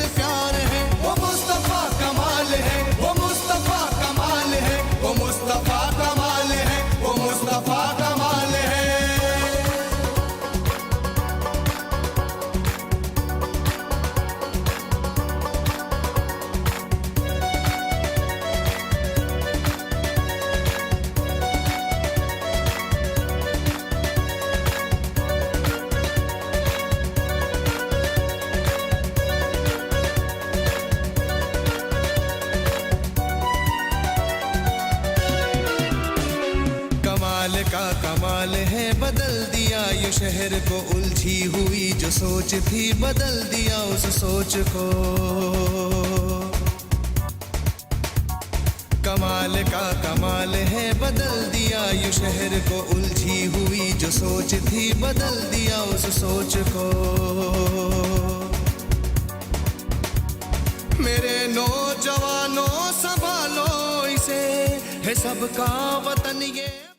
से प्यार है। वो मुस्तफा कमाल है, वो मुस्तफा कमाल है, वो मुस्तफा कमाल है, वो मुस्तफा कमाल है। कमाल का कमाल है, बदल दिया ये शहर को। उलझी हुई जो सोच थी, बदल दिया उस सोच को। कमाल का कमाल है, बदल दिया ये शहर को। उलझी हुई जो सोच थी, बदल दिया उस सोच को। मेरे नौजवानों संभालो इसे, है सबका वतन ये।